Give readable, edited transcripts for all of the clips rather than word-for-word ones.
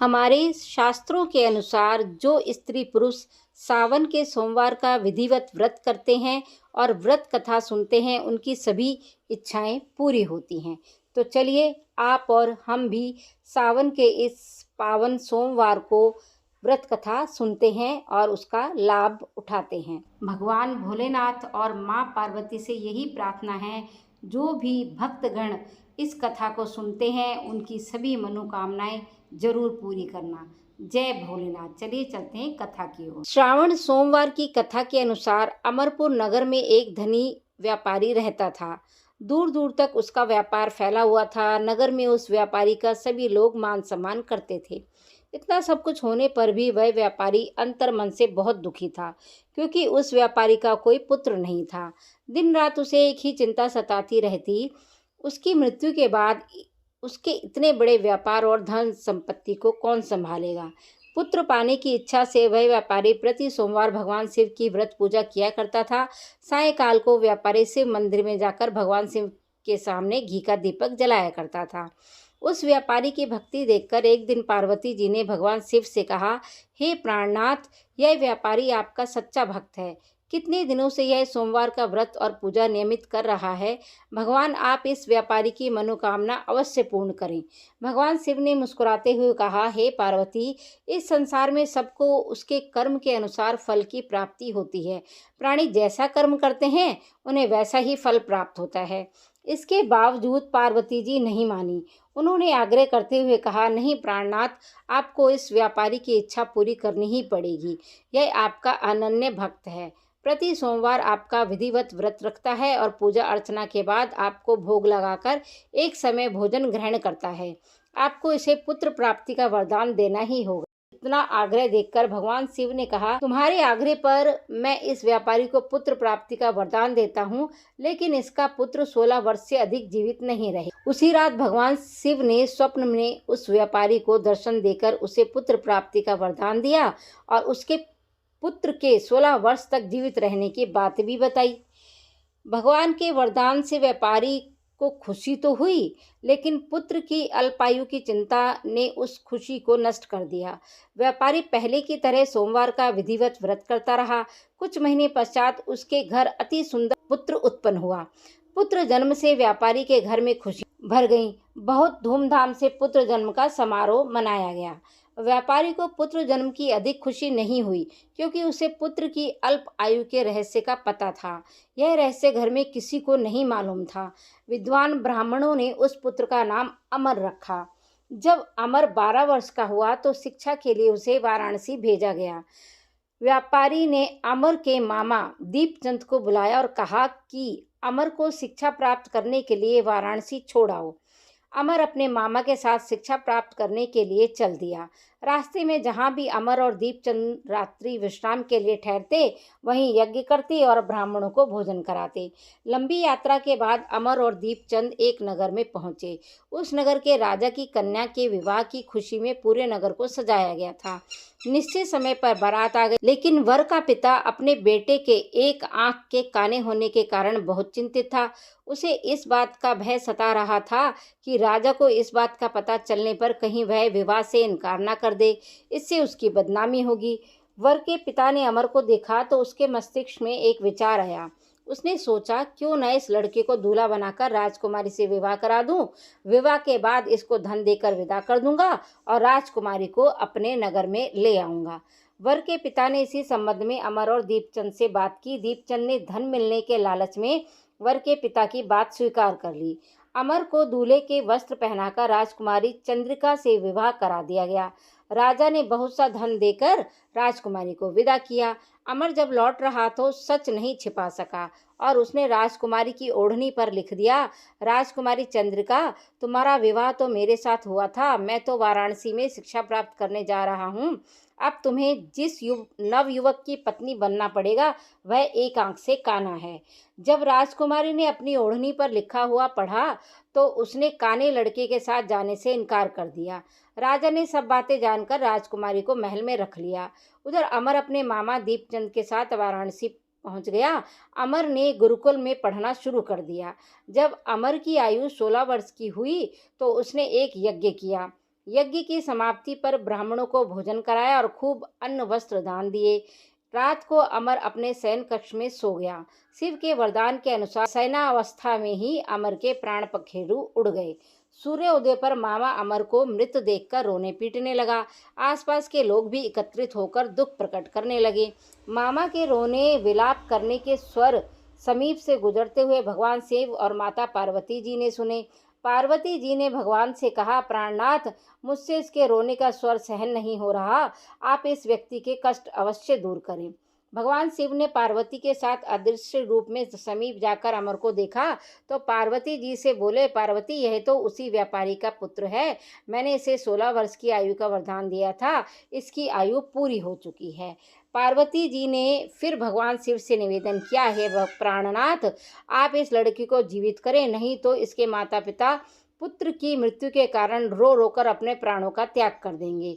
हमारे शास्त्रों के अनुसार जो स्त्री पुरुष सावन के सोमवार का विधिवत व्रत करते हैं और व्रत कथा सुनते हैं, उनकी सभी इच्छाएं पूरी होती हैं। तो चलिए आप और हम भी सावन के इस पावन सोमवार को व्रत कथा सुनते हैं और उसका लाभ उठाते हैं। भगवान भोलेनाथ और माँ पार्वती से यही प्रार्थना है, जो भी भक्तगण इस कथा को सुनते हैं उनकी सभी मनोकामनाएं जरूर पूरी करना। जय भोलेनाथ। चलिए चलते हैं कथा की ओर। श्रावण सोमवार की कथा के अनुसार अमरपुर नगर में एक धनी व्यापारी रहता था। दूर दूर तक उसका व्यापार फैला हुआ था। नगर में उस व्यापारी का सभी लोग मान सम्मान करते थे। इतना सब कुछ होने पर भी वह व्यापारी अंतर्मन से बहुत दुखी था, क्योंकि उस व्यापारी का कोई पुत्र नहीं था। दिन रात उसे एक ही चिंता सताती रहती, उसकी मृत्यु के बाद उसके इतने बड़े व्यापार और धन संपत्ति को कौन संभालेगा। पुत्र पाने की इच्छा से वह व्यापारी प्रति सोमवार भगवान शिव की व्रत पूजा किया करता था। सायंकाल को व्यापारी शिव मंदिर में जाकर भगवान शिव के सामने घी का दीपक जलाया करता था। उस व्यापारी की भक्ति देखकर एक दिन पार्वती जी ने भगवान शिव से कहा, हे प्राणनाथ, यह व्यापारी आपका सच्चा भक्त है। कितने दिनों से यह सोमवार का व्रत और पूजा नियमित कर रहा है। भगवान आप इस व्यापारी की मनोकामना अवश्य पूर्ण करें। भगवान शिव ने मुस्कुराते हुए कहा, हे पार्वती, इस संसार में सबको उसके कर्म के अनुसार फल की प्राप्ति होती है। प्राणी जैसा कर्म करते हैं उन्हें वैसा ही फल प्राप्त होता है। इसके बावजूद पार्वती जी नहीं मानी। उन्होंने आग्रह करते हुए कहा, नहीं प्राणनाथ, आपको इस व्यापारी की इच्छा पूरी करनी ही पड़ेगी। यह आपका अनन्य भक्त है। प्रति सोमवार आपका विधिवत व्रत रखता है और पूजा अर्चना के बाद आपको भोग लगाकर एक समय भोजन ग्रहण करता है। आपको इसे पुत्र प्राप्ति का वरदान देना ही होगा। इतना आग्रह देखकर भगवान शिव ने कहा, तुम्हारे आग्रह पर मैं इस व्यापारी को पुत्र प्राप्ति का वरदान देता हूँ, लेकिन इसका पुत्र 16 वर्ष से अधिक जीवित नहीं रहे। उसी रात भगवान शिव ने स्वप्न में उस व्यापारी को दर्शन देकर उसे पुत्र प्राप्ति का वरदान दिया और उसके पुत्र के 16 वर्ष तक जीवित रहने की बात भी बताई। भगवान के वरदान से व्यापारी को खुशी तो हुई, लेकिन पुत्र की अल्पायु की चिंता ने उस खुशी को नष्ट कर दिया। व्यापारी पहले की तरह सोमवार का विधिवत व्रत करता रहा। कुछ महीने पश्चात उसके घर अति सुंदर पुत्र उत्पन्न हुआ। पुत्र जन्म से व्यापारी के घर में खुशी भर गई। बहुत धूमधाम से पुत्र जन्म का समारोह मनाया गया। व्यापारी को पुत्र जन्म की अधिक खुशी नहीं हुई, क्योंकि उसे पुत्र की अल्प आयु के रहस्य का पता था। यह रहस्य घर में किसी को नहीं मालूम था। विद्वान ब्राह्मणों ने उस पुत्र का नाम अमर रखा। जब अमर 12 वर्ष का हुआ तो शिक्षा के लिए उसे वाराणसी भेजा गया। व्यापारी ने अमर के मामा दीपचंद को बुलाया और कहा कि अमर को शिक्षा प्राप्त करने के लिए वाराणसी छोड़ आओ। अमर अपने मामा के साथ शिक्षा प्राप्त करने के लिए चल दिया। रास्ते में जहाँ भी अमर और दीपचंद रात्रि विश्राम के लिए ठहरते, वहीं यज्ञ करते और ब्राह्मणों को भोजन कराते। लंबी यात्रा के बाद अमर और दीपचंद एक नगर में पहुँचे। उस नगर के राजा की कन्या के विवाह की खुशी में पूरे नगर को सजाया गया था। निश्चित समय पर बारात आ गई, लेकिन वर का पिता अपने बेटे के एक आंख के काने होने के कारण बहुत चिंतित था। उसे इस बात का भय सता रहा था कि राजा को इस बात का पता चलने पर कहीं वह विवाह से इनकार न कर दे, इससे उसकी बदनामी होगी। वर के पिता ने अमर को देखा तो उसके मस्तिष्क में एक विचार आया। उसने सोचा, क्यों न इस लड़के को दूल्हा बनाकर राजकुमारी से विवाह करा दूं। विवाह के बाद इसको धन देकर विदा कर दूंगा और राजकुमारी को अपने नगर में ले आऊंगा। वर के पिता ने इसी संबंध में अमर और दीपचंद से बात की। दीपचंद ने धन मिलने के लालच में वर के पिता की बात स्वीकार कर ली। अमर को दूल्हे के वस्त्र पहनाकर राजकुमारी चंद्रिका से विवाह करा दिया गया। राजा ने बहुत सा धन देकर राजकुमारी को विदा किया। अमर जब लौट रहा तो सच नहीं छिपा सका और उसने राजकुमारी की ओढ़नी पर लिख दिया, राजकुमारी चंद्रिका, तुम्हारा विवाह तो मेरे साथ हुआ था। मैं तो वाराणसी में शिक्षा प्राप्त करने जा रहा हूँ। अब तुम्हें जिस नवयुवक की पत्नी बनना पड़ेगा, वह एक आंख से काना है। जब राजकुमारी ने अपनी ओढ़नी पर लिखा हुआ पढ़ा तो उसने काने लड़के के साथ जाने से इनकार कर दिया। राजा ने सब बातें जानकर राजकुमारी को महल में रख लिया। उधर अमर अपने मामा दीपचंद के साथ वाराणसी पहुंच गया। अमर ने गुरुकुल में पढ़ना शुरू कर दिया। जब अमर की आयु 16 वर्ष की हुई तो उसने एक यज्ञ किया। यज्ञ की समाप्ति पर ब्राह्मणों को भोजन कराया और खूब अन्न वस्त्र दान दिए। रात को अमर अपने शयन कक्ष में सो गया। शिव के वरदान के अनुसार शयनावस्था में ही अमर के प्राण पखेरु उड़ गए। सूर्योदय पर मामा अमर को मृत देखकर रोने पीटने लगा। आसपास के लोग भी एकत्रित होकर दुख प्रकट करने लगे। मामा के रोने विलाप करने के स्वर समीप से गुजरते हुए भगवान शिव और माता पार्वती जी ने सुने। पार्वती जी ने भगवान से कहा, प्राणनाथ, मुझसे इसके रोने का स्वर सहन नहीं हो रहा, आप इस व्यक्ति के कष्ट अवश्य दूर करें। भगवान शिव ने पार्वती के साथ अदृश्य रूप में समीप जाकर अमर को देखा तो पार्वती जी से बोले, पार्वती, यह तो उसी व्यापारी का पुत्र है। मैंने इसे 16 वर्ष की आयु का वरदान दिया था, इसकी आयु पूरी हो चुकी है। पार्वती जी ने फिर भगवान शिव से निवेदन किया, हे प्राणनाथ, आप इस लड़की को जीवित करें, नहीं तो इसके माता पिता पुत्र की मृत्यु के कारण रो रोकर अपने प्राणों का त्याग कर देंगे।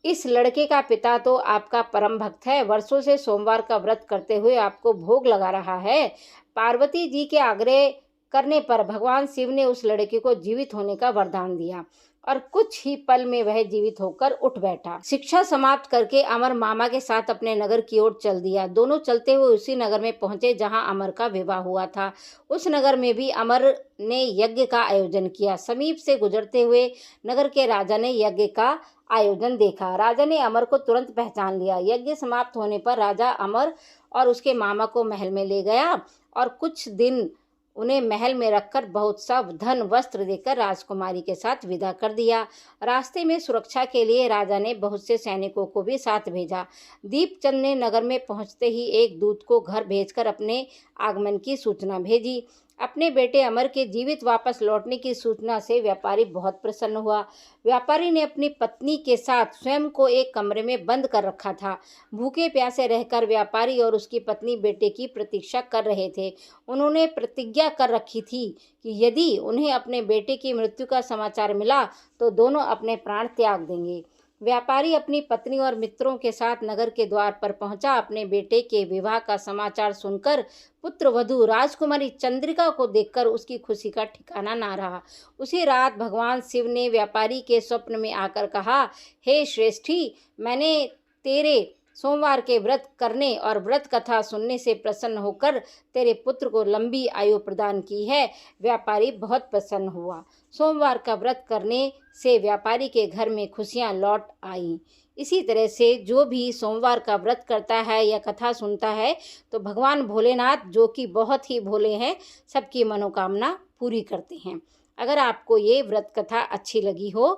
इस लड़के का पिता तो आपका परम भक्त है, वर्षों से सोमवार का व्रत करते हुए आपको भोग लगा रहा है। पार्वती जी के आग्रह करने पर भगवान शिव ने उस लड़के को जीवित होने का वरदान दिया और कुछ ही पल में वह जीवित होकर उठ बैठा। शिक्षा समाप्त करके अमर मामा के साथ अपने नगर की ओर चल दिया। दोनों चलते हुए उसी नगर में पहुंचे जहां अमर का विवाह हुआ था। उस नगर में भी अमर ने यज्ञ का आयोजन किया। समीप से गुजरते हुए नगर के राजा ने यज्ञ का आयोजन देखा। राजा ने अमर को तुरंत पहचान लिया। यज्ञ समाप्त होने पर राजा अमर और उसके मामा को महल में ले गया और कुछ दिन उन्हें महल में रखकर बहुत सा धन वस्त्र देकर राजकुमारी के साथ विदा कर दिया। रास्ते में सुरक्षा के लिए राजा ने बहुत से सैनिकों को भी साथ भेजा। दीपचंद ने नगर में पहुंचते ही एक दूत को घर भेजकर अपने आगमन की सूचना भेजी। अपने बेटे अमर के जीवित वापस लौटने की सूचना से व्यापारी बहुत प्रसन्न हुआ। व्यापारी ने अपनी पत्नी के साथ स्वयं को एक कमरे में बंद कर रखा था। भूखे प्यासे रहकर व्यापारी और उसकी पत्नी बेटे की प्रतीक्षा कर रहे थे। उन्होंने प्रतिज्ञा कर रखी थी कि यदि उन्हें अपने बेटे की मृत्यु का समाचार मिला तो दोनों अपने प्राण त्याग देंगे। व्यापारी अपनी पत्नी और मित्रों के साथ नगर के द्वार पर पहुंचा। अपने बेटे के विवाह का समाचार सुनकर पुत्र वधू राजकुमारी चंद्रिका को देखकर उसकी खुशी का ठिकाना ना रहा। उसी रात भगवान शिव ने व्यापारी के स्वप्न में आकर कहा, हे श्रेष्ठी, मैंने तेरे सोमवार के व्रत करने और व्रत कथा सुनने से प्रसन्न होकर तेरे पुत्र को लंबी आयु प्रदान की है। व्यापारी बहुत प्रसन्न हुआ। सोमवार का व्रत करने से व्यापारी के घर में खुशियां लौट आईं। इसी तरह से जो भी सोमवार का व्रत करता है या कथा सुनता है तो भगवान भोलेनाथ, जो कि बहुत ही भोले हैं, सबकी मनोकामना पूरी करते हैं। अगर आपको ये व्रत कथा अच्छी लगी हो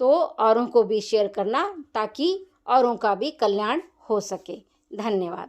तो औरों को भी शेयर करना ताकि औरों का भी कल्याण हो सके। धन्यवाद।